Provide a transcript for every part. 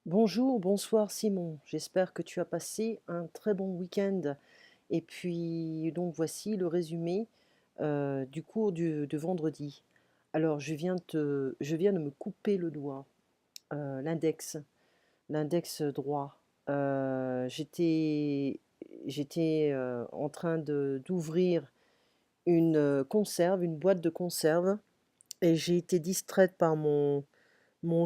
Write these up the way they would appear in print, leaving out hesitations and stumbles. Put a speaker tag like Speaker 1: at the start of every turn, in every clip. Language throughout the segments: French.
Speaker 1: Bonjour, bonsoir Simon. J'espère que tu as passé un très bon week-end. Et puis, donc voici le résumé du cours de vendredi. Alors, je viens de me couper le doigt, l'index droit. J'étais en train d'ouvrir une conserve, une boîte de conserve, et j'ai été distraite par mon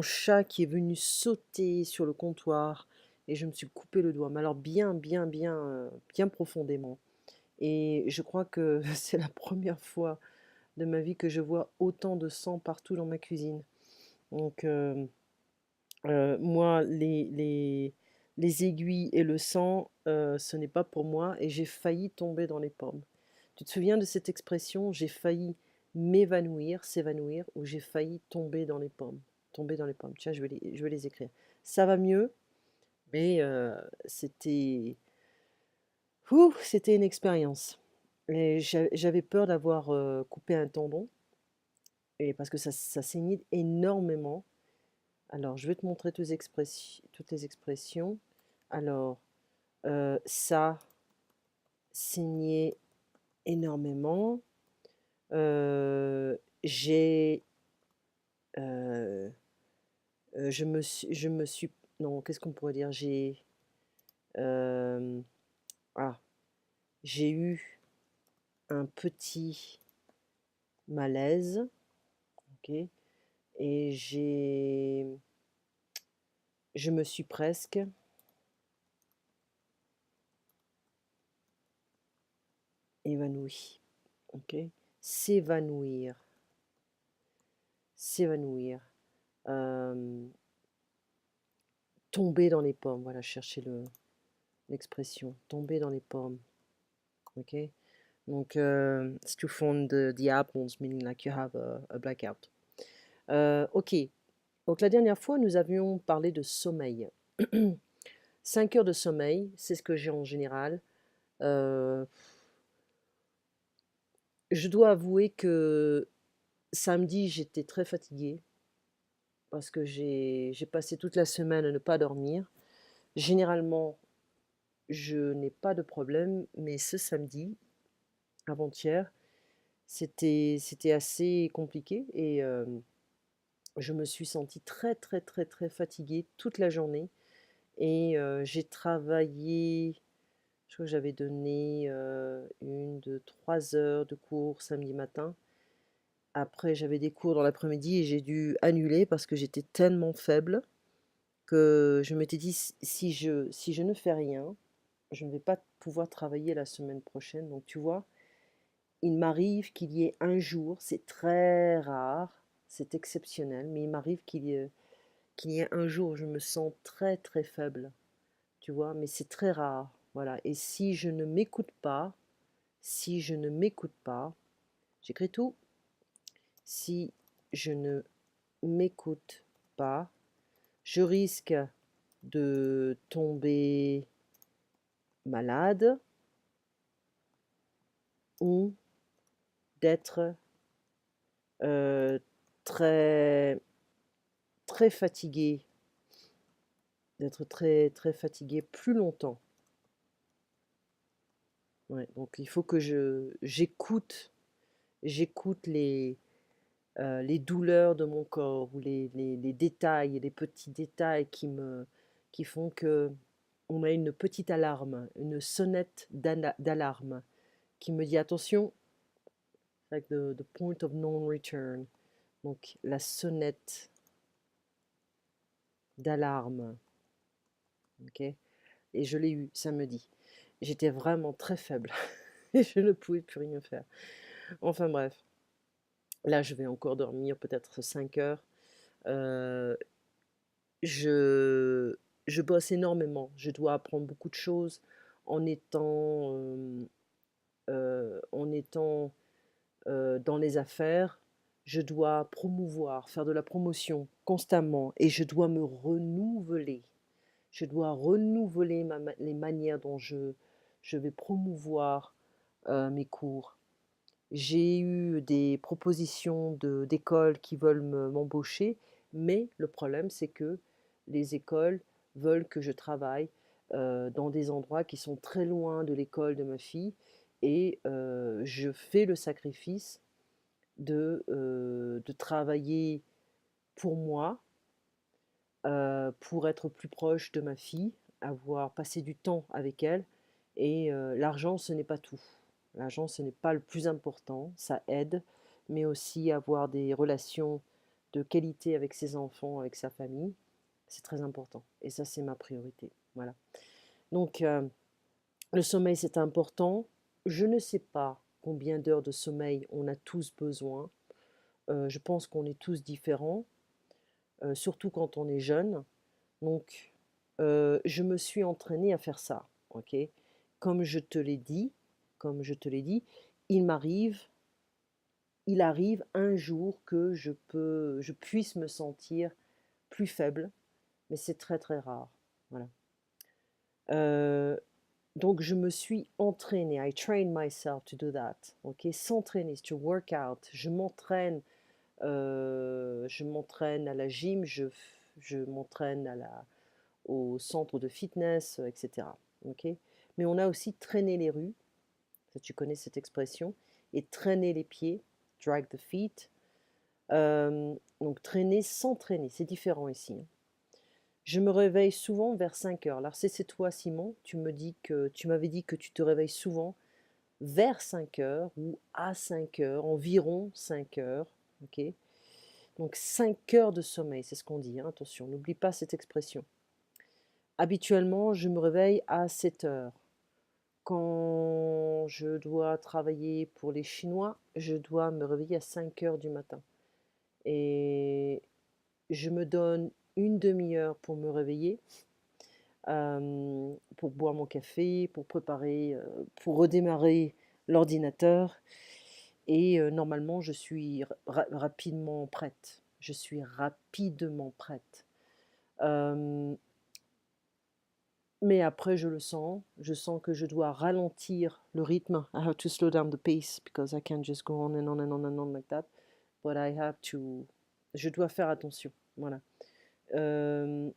Speaker 1: chat qui est venu sauter sur le comptoir et je me suis coupé le doigt, mais alors bien, bien, bien, bien profondément. Et je crois que c'est la première fois de ma vie que je vois autant de sang partout dans ma cuisine. Donc, moi, les aiguilles et le sang, ce n'est pas pour moi et j'ai failli tomber dans les pommes. Tu te souviens de cette expression, j'ai failli m'évanouir, s'évanouir, ou j'ai failli tomber dans les pommes? Tomber dans les pommes. Tiens, je vais les écrire. Ça va mieux, mais c'était, c'était une expérience. Et j'avais peur d'avoir coupé un tendon, et parce que ça saignait énormément. Alors, je vais te montrer toutes les expressions. Alors, ça saignait énormément. J'ai euh, je me suis, non, qu'est-ce qu'on pourrait dire? Euh, ah, j'ai eu un petit malaise, ok, et je me suis presque évanouie, ok, s'évanouir, s'évanouir, euh, tomber dans les pommes, voilà, chercher l'expression, tomber dans les pommes, ok. Donc, it's to fond the apples, meaning like you have a blackout. Ok, donc la dernière fois, nous avions parlé de sommeil. 5 heures de sommeil, c'est ce que j'ai en général. Euh, je dois avouer que samedi, j'étais très fatiguée parce que j'ai passé toute la semaine à ne pas dormir. Généralement, je n'ai pas de problème, mais ce samedi, avant-hier, c'était assez compliqué et je me suis sentie très, très, très, très fatiguée toute la journée et j'ai travaillé. Je crois que j'avais donné 1, 2, 3 heures de cours samedi matin. Après, j'avais des cours dans l'après-midi et j'ai dû annuler parce que j'étais tellement faible que je m'étais dit, si je ne fais rien, je ne vais pas pouvoir travailler la semaine prochaine. Donc, tu vois, il m'arrive qu'il y ait un jour, c'est très rare, c'est exceptionnel, mais il m'arrive qu'il y ait un jour où je me sens très, très faible, tu vois, mais c'est très rare. Voilà. Et si je ne m'écoute pas, j'écris tout, si je ne m'écoute pas, je risque de tomber malade ou d'être euh, très, très fatigué, d'être très, très fatigué plus longtemps. Ouais, donc il faut que j'écoute les douleurs de mon corps ou les détails, les petits détails qui font que on a une petite alarme, une sonnette d'alarme qui me dit attention, like the point of non return. Donc la sonnette d'alarme, ok. Et je l'ai eu samedi. J'étais vraiment très faible et je ne pouvais plus rien faire. Enfin bref, là je vais encore dormir peut-être 5 heures. Euh, je, je bosse énormément. Je dois apprendre beaucoup de choses en étant dans les affaires. Je dois promouvoir, faire de la promotion constamment et je dois me renouveler. Je dois renouveler les manières dont je vais promouvoir mes cours. J'ai eu des propositions d'écoles qui veulent m'embaucher, mais le problème, c'est que les écoles veulent que je travaille dans des endroits qui sont très loin de l'école de ma fille et je fais le sacrifice de travailler pour moi, pour être plus proche de ma fille, avoir passé du temps avec elle et l'argent, ce n'est pas tout. L'argent, ce n'est pas le plus important, ça aide, mais aussi avoir des relations de qualité avec ses enfants, avec sa famille, c'est très important et ça, c'est ma priorité, voilà. Donc le sommeil, c'est important. Je ne sais pas combien d'heures de sommeil on a tous besoin. Je pense qu'on est tous différents, surtout quand on est jeune. Donc, je me suis entraînée à faire ça, OK? Comme je te l'ai dit comme je te l'ai dit, il m'arrive il arrive un jour que je puisse me sentir plus faible, mais c'est très, très rare, voilà. Heu, donc je me suis entraînée, I train myself to do that, OK? S'entraîner, to work out. Je m'entraîne à la gym, je m'entraîne au centre de fitness, etc. Ok. Mais on a aussi traîné les rues, ça, tu connais cette expression, et traîner les pieds, drag the feet. Donc traîner, s'entraîner, c'est différent ici, hein. Je me réveille souvent vers 5 heures. Alors c'est toi, Simon, tu m'avais dit que tu te réveilles souvent vers 5 heures ou à 5 heures, environ 5 heures. Ok. Donc 5 heures de sommeil, c'est ce qu'on dit, hein, attention, n'oublie pas cette expression. Habituellement, je me réveille à 7 heures. Quand je dois travailler pour les Chinois, je dois me réveiller à 5 heures du matin. Et je me donne une demi-heure pour me réveiller, pour boire mon café, pour préparer, pour redémarrer l'ordinateur. Et normalement, je suis rapidement prête. Je suis rapidement prête. Mais après, je sens que je dois ralentir le rythme. I have to slow down the pace because I can't just go on and on and on and on like that. But I have to. Je dois faire attention. Voilà. Euh,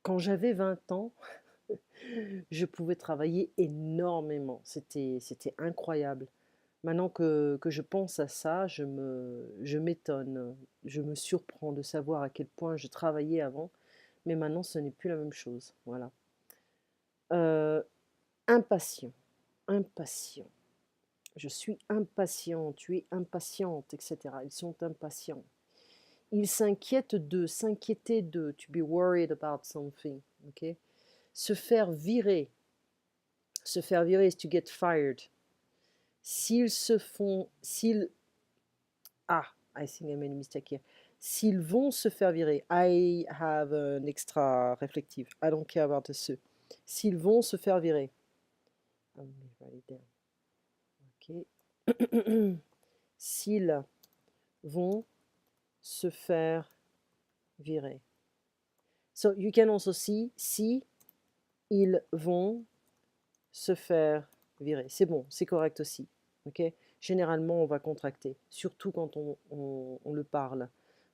Speaker 1: Quand j'avais 20 ans, je pouvais travailler énormément. C'était incroyable. Maintenant que je pense à ça, je m'étonne. Je me surprends de savoir à quel point je travaillais avant. Mais maintenant, ce n'est plus la même chose. Voilà. Euh, Impatient, impatient. Je suis impatient, tu es impatiente, etc. Ils sont impatients. Ils s'inquiètent d'eux, s'inquiéter d'eux, to be worried about something. Okay? Se faire virer is to get fired. I think I made a mistake here. S'ils vont se faire virer, I have an extra réflective. I don't care about the se. S'ils vont se faire virer. Let me write it down. Ok. S'ils vont se faire virer. So you can also see si ils vont se faire virer. C'est bon, c'est correct aussi. Okay? Généralement, on va contracter, surtout quand on le parle.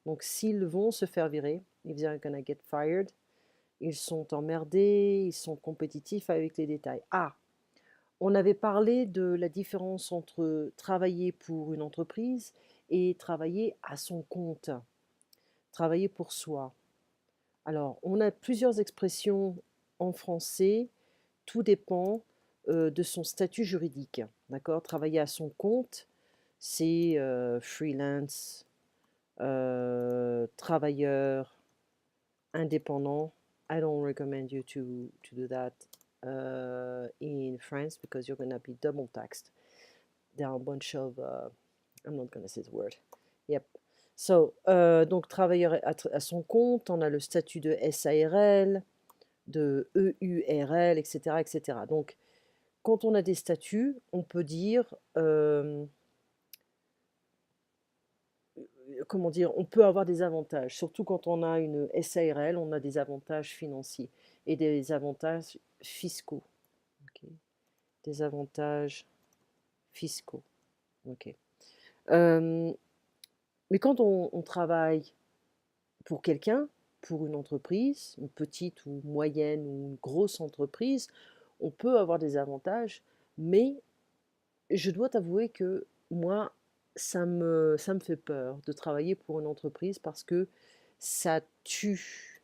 Speaker 1: Donc, s'ils vont se faire virer, if they're gonna get fired, ils sont emmerdés, ils sont compétitifs avec les détails. Ah, on avait parlé de la différence entre travailler pour une entreprise et travailler à son compte, travailler pour soi. Alors, on a plusieurs expressions en français, tout dépend de son statut juridique. D'accord? Travailler à son compte, c'est freelance, travailleur, indépendant. I don't recommend you to do that in France because you're going to be double taxed. There are a bunch of, I'm not going to say the word. Yep. So, donc travailleur à son compte, on a le statut de SARL, de EURL, etc., etc. Donc, quand on a des statuts, on peut dire, comment dire, on peut avoir des avantages. Surtout quand on a une SARL, on a des avantages financiers et des avantages fiscaux. Okay. Des avantages fiscaux. Okay. Mais quand on travaille pour quelqu'un, pour une entreprise, une petite ou moyenne ou une grosse entreprise, on peut avoir des avantages, mais je dois t'avouer que moi, ça me fait peur de travailler pour une entreprise parce que ça tue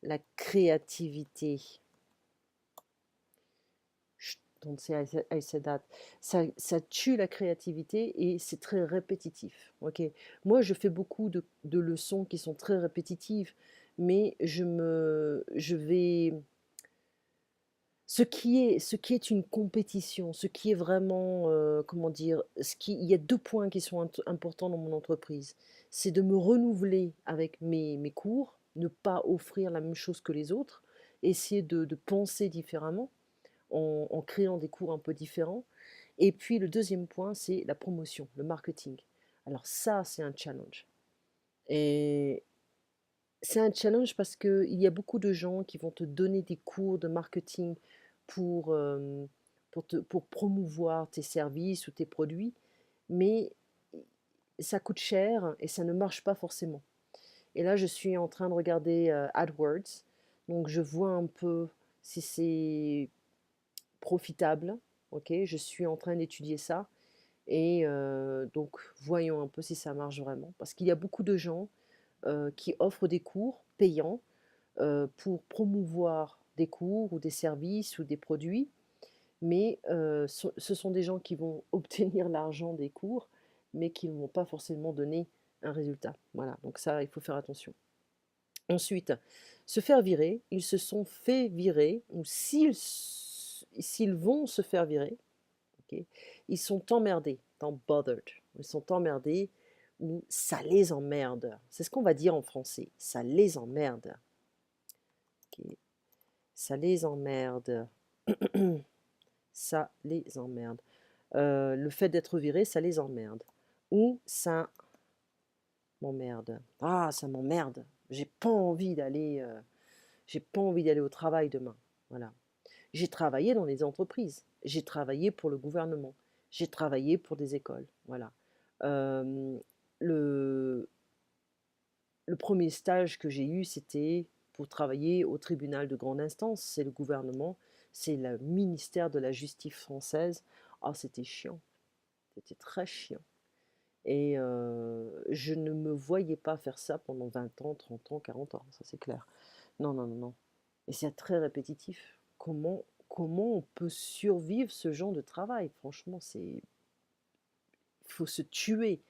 Speaker 1: la créativité. Don't say I said that. Ça tue la créativité et c'est très répétitif. Ok. Moi, je fais beaucoup de leçons qui sont très répétitives, mais je vais, ce qui est une compétition, ce qui est vraiment, comment dire, il y a deux points qui sont importants dans mon entreprise. C'est de me renouveler avec mes cours, ne pas offrir la même chose que les autres, essayer de penser différemment en créant des cours un peu différents. Et puis le deuxième point, c'est la promotion, le marketing. Alors ça, c'est un challenge. Et c'est un challenge parce qu'il y a beaucoup de gens qui vont te donner des cours de marketing pour, pour promouvoir tes services ou tes produits, mais ça coûte cher et ça ne marche pas forcément. Et là, je suis en train de regarder AdWords, donc je vois un peu si c'est profitable. Ok, je suis en train d'étudier ça. Et donc, voyons un peu si ça marche vraiment. Parce qu'il y a beaucoup de gens qui offrent des cours payants pour promouvoir des cours ou des services ou des produits. Mais ce sont des gens qui vont obtenir l'argent des cours, mais qui ne vont pas forcément donner un résultat. Voilà, donc ça, il faut faire attention. Ensuite, se faire virer, ils se sont fait virer, ou s'ils vont se faire virer, ok, ils sont emmerdés, dans bothered, ils sont emmerdés ou ça les emmerde. C'est ce qu'on va dire en français, ça les emmerde. Ok, ça les emmerde. Ça les emmerde. Le fait d'être viré, ça les emmerde. Ou ça m'emmerde. Ah, ça m'emmerde. J'ai pas envie d'aller au travail demain. Voilà. J'ai travaillé dans les entreprises. J'ai travaillé pour le gouvernement. J'ai travaillé pour des écoles. Voilà. Euh, le, le premier stage que j'ai eu, c'était pour travailler au tribunal de grande instance. C'est le gouvernement, c'est le ministère de la Justice française. Ah, c'était chiant. C'était très chiant. Et je ne me voyais pas faire ça pendant 20 ans, 30 ans, 40 ans, ça c'est clair. Non, non, non, non. Et c'est très répétitif. Comment on peut survivre ce genre de travail? Franchement, il faut se tuer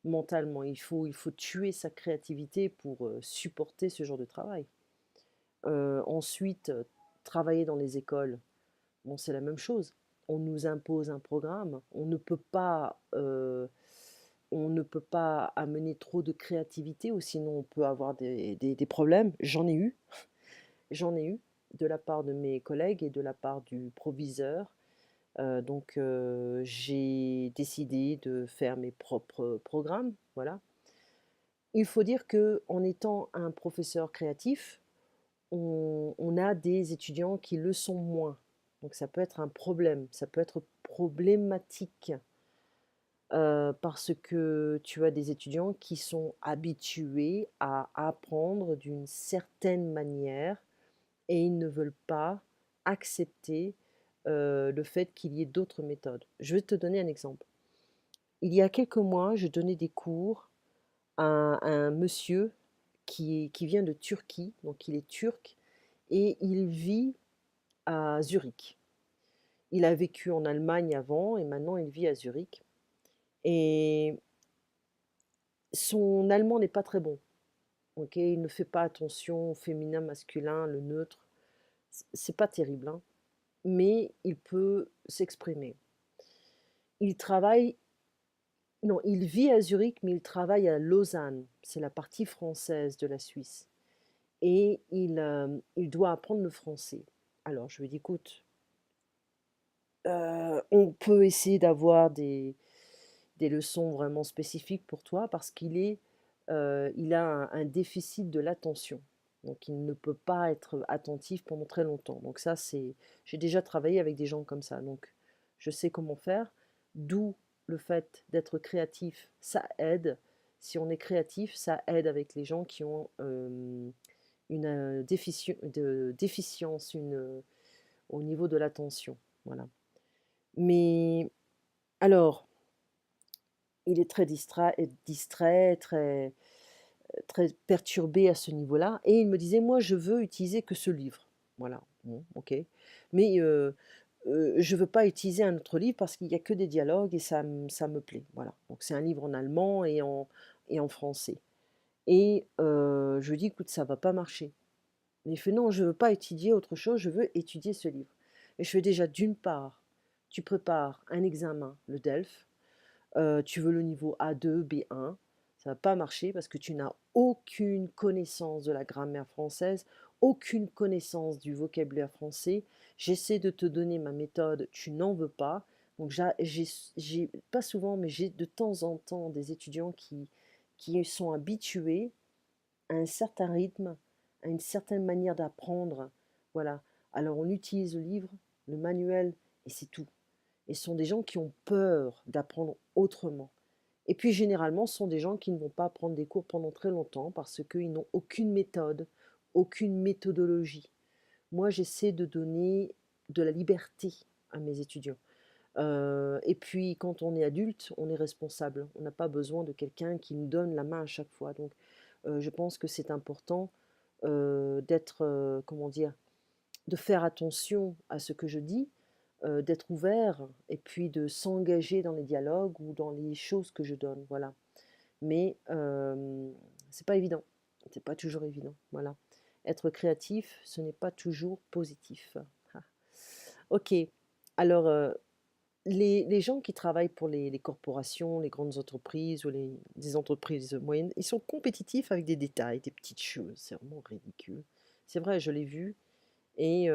Speaker 1: mentalement. Il faut tuer sa créativité pour supporter ce genre de travail. Ensuite, travailler dans les écoles, bon, c'est la même chose. On nous impose un programme. On ne peut pas amener trop de créativité ou sinon on peut avoir des problèmes. J'en ai eu de la part de mes collègues et de la part du proviseur. Donc j'ai décidé de faire mes propres programmes. Voilà. Il faut dire que en étant un professeur créatif, on a des étudiants qui le sont moins. Donc ça peut être un problème, ça peut être problématique parce que tu as des étudiants qui sont habitués à apprendre d'une certaine manière et ils ne veulent pas accepter le fait qu'il y ait d'autres méthodes. Je vais te donner un exemple. Il y a quelques mois, je donnais des cours à un monsieur qui vient de Turquie, donc il est turc, et il vit à Zurich. Il a vécu en Allemagne avant et maintenant il vit à Zurich. Et son allemand n'est pas très bon. Ok, il ne fait pas attention au féminin, masculin, le neutre. C'est pas terrible, hein, mais il peut s'exprimer. Il travaille, non, il vit à Zurich, mais il travaille à Lausanne. C'est la partie française de la Suisse. Et il doit apprendre le français. Alors, je lui dis, écoute, on peut essayer d'avoir des leçons vraiment spécifiques pour toi parce il a un déficit de l'attention. Donc, il ne peut pas être attentif pendant très longtemps. Donc, j'ai déjà travaillé avec des gens comme ça. Donc, je sais comment faire. D'où le fait d'être créatif, ça aide. Si on est créatif, ça aide avec les gens qui ont une déficience au niveau de l'attention. Voilà. Mais alors, il est très distrait, très perturbé à ce niveau-là. Et il me disait, moi, je veux utiliser que ce livre. Voilà, bon, ok. Mais je ne veux pas utiliser un autre livre parce qu'il n'y a que des dialogues et ça me plaît. Voilà. Donc c'est un livre en allemand et en français. Et je lui dis, écoute, ça va pas marcher. Mais il fait, non, je veux pas étudier autre chose, je veux étudier ce livre. Et je fais déjà, d'une part, tu prépares un examen, le DELF, tu veux le niveau A2, B1, ça va pas marcher parce que tu n'as aucune connaissance de la grammaire française, aucune connaissance du vocabulaire français. J'essaie de te donner ma méthode, tu n'en veux pas. Donc pas souvent, mais j'ai de temps en temps des étudiants qui sont habitués à un certain rythme, à une certaine manière d'apprendre. Voilà. Alors on utilise le livre, le manuel, et c'est tout. Et ce sont des gens qui ont peur d'apprendre autrement. Et puis généralement, ce sont des gens qui ne vont pas prendre des cours pendant très longtemps parce qu'ils n'ont aucune méthode, aucune méthodologie. Moi, j'essaie de donner de la liberté à mes étudiants. Et puis, quand on est adulte, on est responsable. On n'a pas besoin de quelqu'un qui nous donne la main à chaque fois. Donc, je pense que c'est important d'être, comment dire, de faire attention à ce que je dis, d'être ouvert et puis de s'engager dans les dialogues ou dans les choses que je donne. Voilà. Mais c'est pas évident. C'est pas toujours évident. Voilà. Être créatif, ce n'est pas toujours positif. Ah. Ok. Alors, les gens qui travaillent pour les corporations, les grandes entreprises ou des entreprises moyennes, ils sont compétitifs avec des détails, des petites choses. C'est vraiment ridicule. C'est vrai, je l'ai vu. Et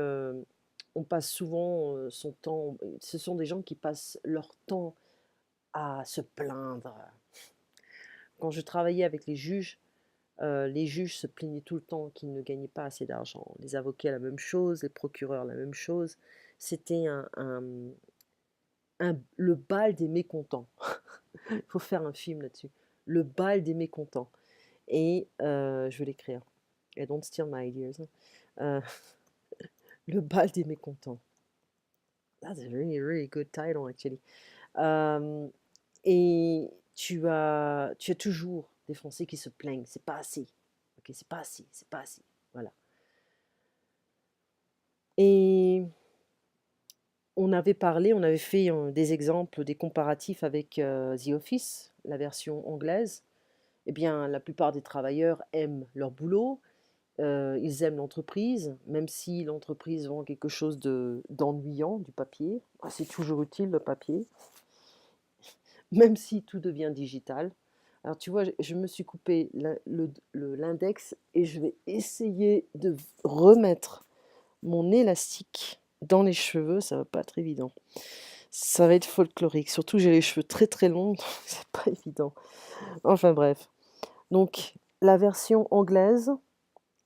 Speaker 1: on passe souvent son temps. Ce sont des gens qui passent leur temps à se plaindre. Quand je travaillais avec les juges se plaignaient tout le temps qu'ils ne gagnaient pas assez d'argent. Les avocats, la même chose, les procureurs, la même chose. C'était le bal des mécontents. Il faut faire un film là-dessus. Le bal des mécontents. Et je vais l'écrire. I don't steal my ideas. Euh, le bal des mécontents. That's a really, really good title, actually. Et tu as toujours des Français qui se plaignent. C'est pas assez. Ok, c'est pas assez, c'est pas assez. Voilà. Et on avait parlé, on avait fait des exemples, des comparatifs avec The Office, la version anglaise. Eh bien, la plupart des travailleurs aiment leur boulot, ils aiment l'entreprise, même si l'entreprise vend quelque chose d'ennuyant, du papier. Ah, c'est toujours utile le papier, même si tout devient digital. Alors tu vois, je me suis coupé l'index et je vais essayer de remettre mon élastique dans les cheveux, ça va pas être évident. Ça va être folklorique, surtout j'ai les cheveux très très longs, donc c'est pas évident. Enfin bref. Donc la version anglaise,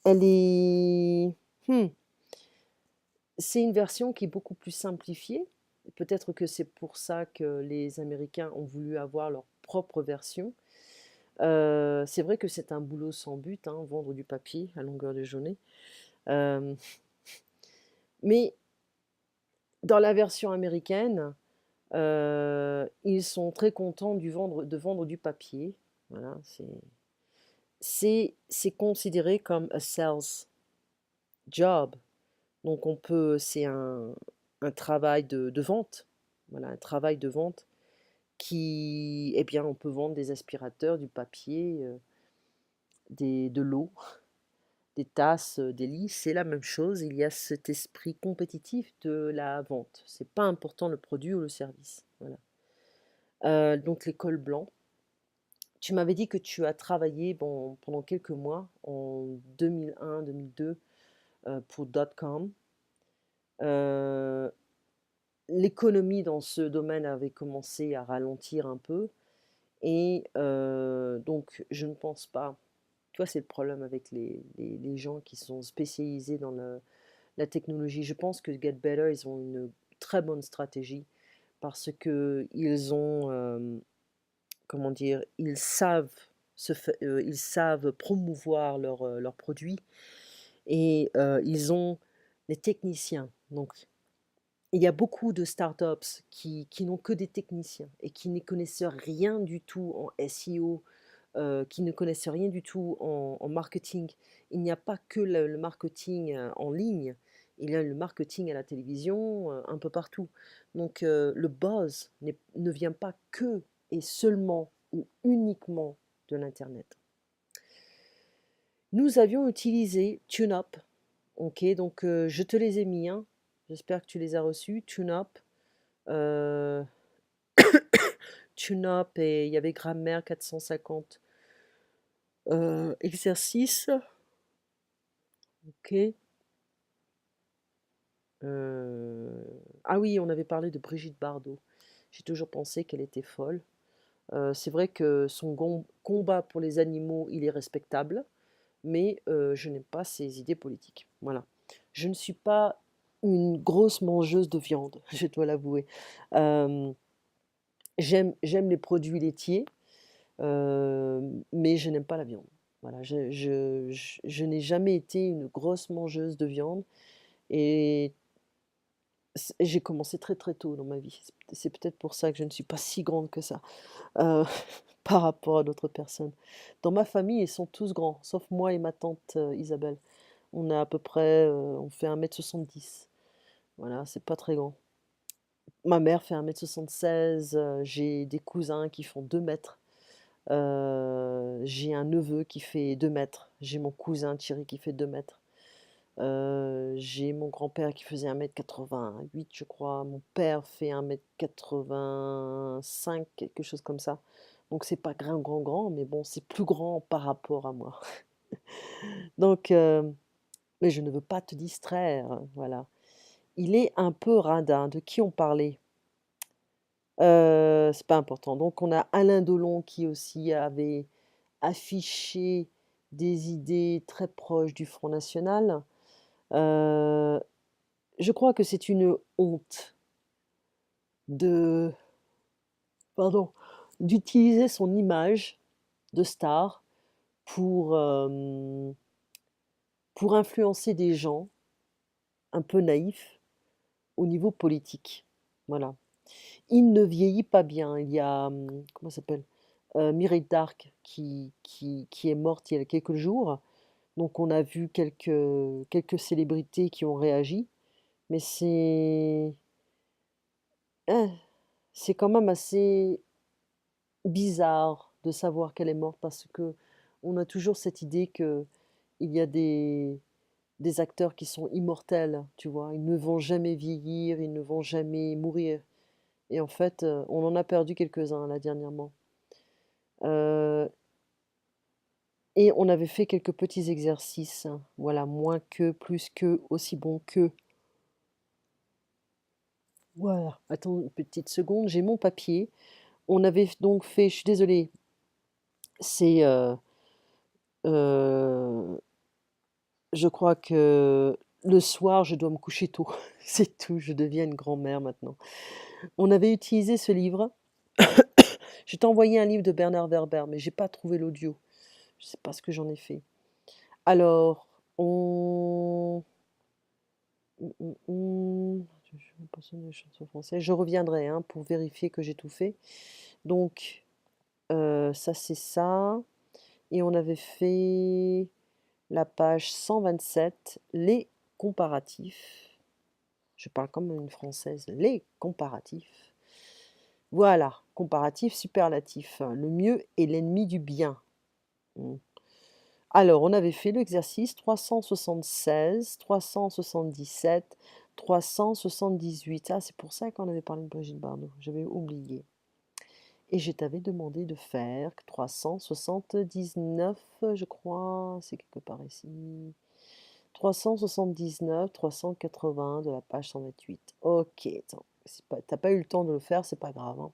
Speaker 1: elle est... C'est une version qui est beaucoup plus simplifiée. Peut-être que c'est pour ça que les Américains ont voulu avoir leur propre version. C'est vrai que c'est un boulot sans but, hein, vendre du papier à longueur de journée. Euh, mais dans la version américaine, ils sont très contents de vendre du papier. Voilà, c'est considéré comme a sales job. Donc c'est un travail de vente. Voilà, un travail de vente eh bien, on peut vendre des aspirateurs, du papier, de l'eau, des tasses, des lits. C'est la même chose. Il y a cet esprit compétitif de la vente. C'est pas important le produit ou le service. Voilà. Donc les cols blancs. Tu m'avais dit que tu as travaillé pendant quelques mois, en 2001-2002, pour .com. L'économie dans ce domaine avait commencé à ralentir un peu. Et donc, je ne pense pas. Tu vois, c'est le problème avec les gens qui sont spécialisés dans la technologie. Je pense que Get Better, ils ont une très bonne stratégie parce que ils ont, comment dire, ils savent. ils savent promouvoir leurs produits et ils ont des techniciens. Donc, il y a beaucoup de startups qui n'ont que des techniciens et qui ne connaissent rien du tout en SEO, qui ne connaissent rien du tout en marketing. Il n'y a pas que le marketing en ligne, il y a le marketing à la télévision, un peu partout. Donc le buzz ne vient pas que et seulement ou uniquement de l'Internet. Nous avions utilisé TuneUp. Ok, donc je te les ai mis, hein. J'espère que tu les as reçus. TuneUp, euh, TuneUp et il y avait Grammaire 450 exercices. Ok. Ah oui, on avait parlé de Brigitte Bardot. J'ai toujours pensé qu'elle était folle. C'est vrai que son combat pour les animaux, il est respectable, mais je n'aime pas ses idées politiques. Voilà. Je ne suis pas une grosse mangeuse de viande, je dois l'avouer. Euh, j'aime les produits laitiers, mais je n'aime pas la viande. Voilà, je n'ai jamais été une grosse mangeuse de viande et j'ai commencé très très tôt dans ma vie. C'est peut-être pour ça que je ne suis pas si grande que ça, euh, par rapport à d'autres personnes. Dans ma famille, ils sont tous grands, sauf moi et ma tante Isabelle. On a à peu près, on fait 1,70 m. Voilà, c'est pas très grand. Ma mère fait 1,76 m, j'ai des cousins qui font 2 mètres. J'ai un neveu qui fait 2 mètres. J'ai mon cousin Thierry qui fait 2 mètres. J'ai mon grand-père qui faisait 1,88 m, je crois. Mon père fait 1,85 m, quelque chose comme ça. Donc c'est pas grand, grand, grand, mais bon, c'est plus grand par rapport à moi. Donc, mais je ne veux pas te distraire, voilà. Il est un peu radin. De qui on parlait? C'est pas important. Donc on a Alain Delon qui aussi avait affiché des idées très proches du Front national. Heu, je crois que c'est une honte de pardon, d'utiliser son image de star pour, pour influencer des gens un peu naïfs au niveau politique. Voilà. Il ne vieillit pas bien. Il y a, comment ça s'appelle? Mireille Darc qui est morte il y a quelques jours. Donc on a vu quelques célébrités qui ont réagi, mais hein, c'est quand même assez bizarre de savoir qu'elle est morte parce que on a toujours cette idée que il y a des acteurs qui sont immortels, tu vois. Ils ne vont jamais vieillir, ils ne vont jamais mourir. Et en fait, on en a perdu quelques-uns là dernièrement. Euh, et on avait fait quelques petits exercices, hein. Voilà, moins que, plus que, aussi bon que. Voilà. Attends une petite seconde, j'ai mon papier. On avait donc fait, je suis désolée, c'est, euh, je crois que le soir, je dois me coucher tôt. C'est tout, je deviens une grand-mère maintenant. On avait utilisé ce livre. Je t'ai envoyé un livre de Bernard Werber, mais j'ai pas trouvé l'audio. Je sais pas ce que j'en ai fait. Alors, on... Je vais passer une chanson française. Je reviendrai hein, pour vérifier que j'ai tout fait. Donc, ça c'est ça. Et on avait fait la page 127, les comparatifs. Je parle comme une française. Les comparatifs. Voilà, comparatif, superlatif. Le mieux est l'ennemi du bien. Mm. Alors, on avait fait l'exercice 376, 377, 378. Ah, c'est pour ça qu'on avait parlé de Brigitte Bardot. J'avais oublié. Et je t'avais demandé de faire 379, je crois. C'est quelque part ici. 379, 380 de la page 128. Ok, attends. T'as pas eu le temps de le faire, c'est pas grave, hein.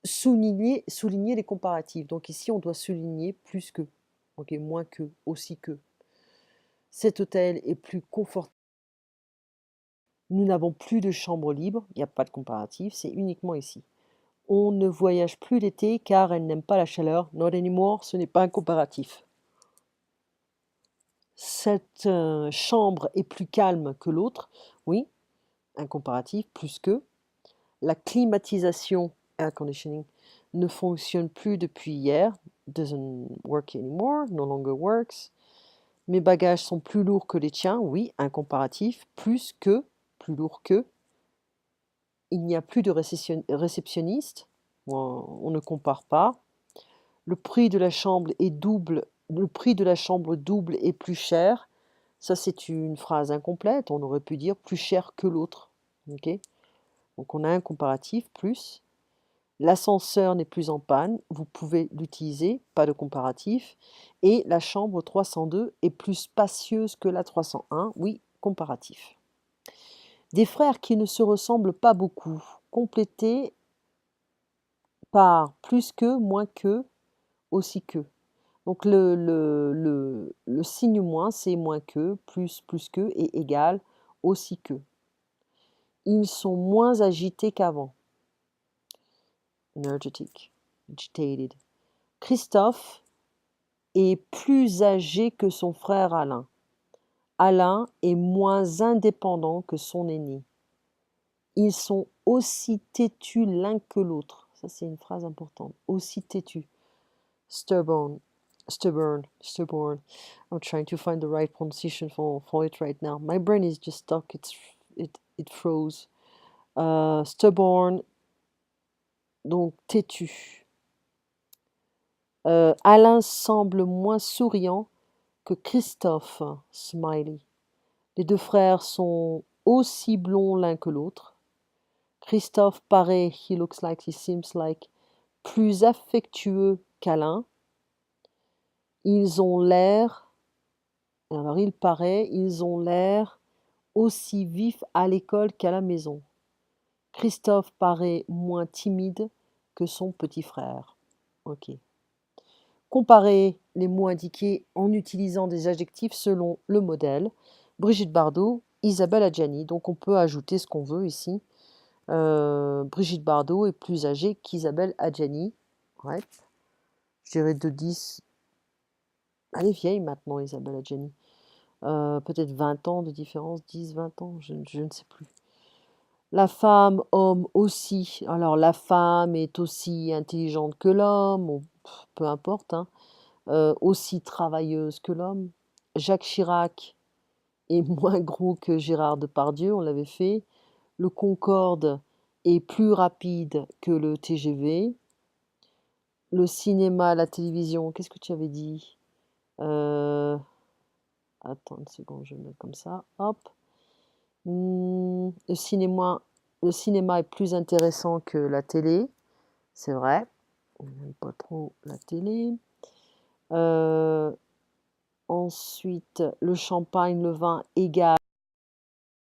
Speaker 1: Souligner les comparatifs. Donc ici, on doit souligner plus que. Ok, moins que, aussi que. Cet hôtel est plus confortable. Nous n'avons plus de chambre libre. Il n'y a pas de comparatif, c'est uniquement ici. On ne voyage plus l'été car elle n'aime pas la chaleur. Not anymore, ce n'est pas un comparatif. Cette chambre est plus calme que l'autre. Oui, un comparatif, plus que. La climatisation, air conditioning, ne fonctionne plus depuis hier. Doesn't work anymore, no longer works. Mes bagages sont plus lourds que les tiens. Oui, un comparatif, plus que, plus lourd que. Il n'y a plus de réceptionniste. On ne compare pas. Le prix de la chambre est double. Le prix de la chambre double est plus cher. Ça, c'est une phrase incomplète. On aurait pu dire plus cher que l'autre. Ok. Donc, on a un comparatif, plus. L'ascenseur n'est plus en panne. Vous pouvez l'utiliser, pas de comparatif. Et la chambre 302 est plus spacieuse que la 301. Oui, comparatif. Des frères qui ne se ressemblent pas beaucoup. Complété par plus que, moins que, aussi que. Donc le signe moins, c'est moins que, plus que et égal, aussi que. Ils sont moins agités qu'avant. Energetic, agitated. Christophe est plus âgé que son frère Alain. Alain est moins indépendant que son aîné. Ils sont aussi têtus l'un que l'autre. Ça, c'est une phrase importante. Aussi têtus. Stubborn. I'm trying to find the right pronunciation for it right now. My brain is just stuck. It froze. Stubborn, donc têtu. Alain semble moins souriant que Christophe. Smiley. Les deux frères sont aussi blonds l'un que l'autre. Christophe paraît, he looks like, he seems like, plus affectueux qu'Alain. Ils ont l'air, alors il paraît, ils ont l'air aussi vifs à l'école qu'à la maison. Christophe paraît moins timide que son petit frère. Ok. Comparez les mots indiqués en utilisant des adjectifs selon le modèle. Brigitte Bardot, Isabelle Adjani. Donc on peut ajouter ce qu'on veut ici. Brigitte Bardot est plus âgée qu'Isabelle Adjani. Ouais. Je dirais de 10. Elle est vieille maintenant, Isabelle Adjani. Peut-être 20 ans de différence, 10, 20 ans, je ne sais plus. La femme, homme aussi. Alors la femme est aussi intelligente que l'homme, peu importe, hein. Aussi travailleuse que l'homme. Jacques Chirac est moins gros que Gérard Depardieu, on l'avait fait. Le Concorde est plus rapide que le TGV. Le cinéma, la télévision, qu'est-ce que tu avais dit? Attends une seconde, je vais le mettre comme ça. Hop. Le cinéma est plus intéressant que la télé, c'est vrai. On n'aime pas trop la télé. Ensuite, le champagne, le vin égal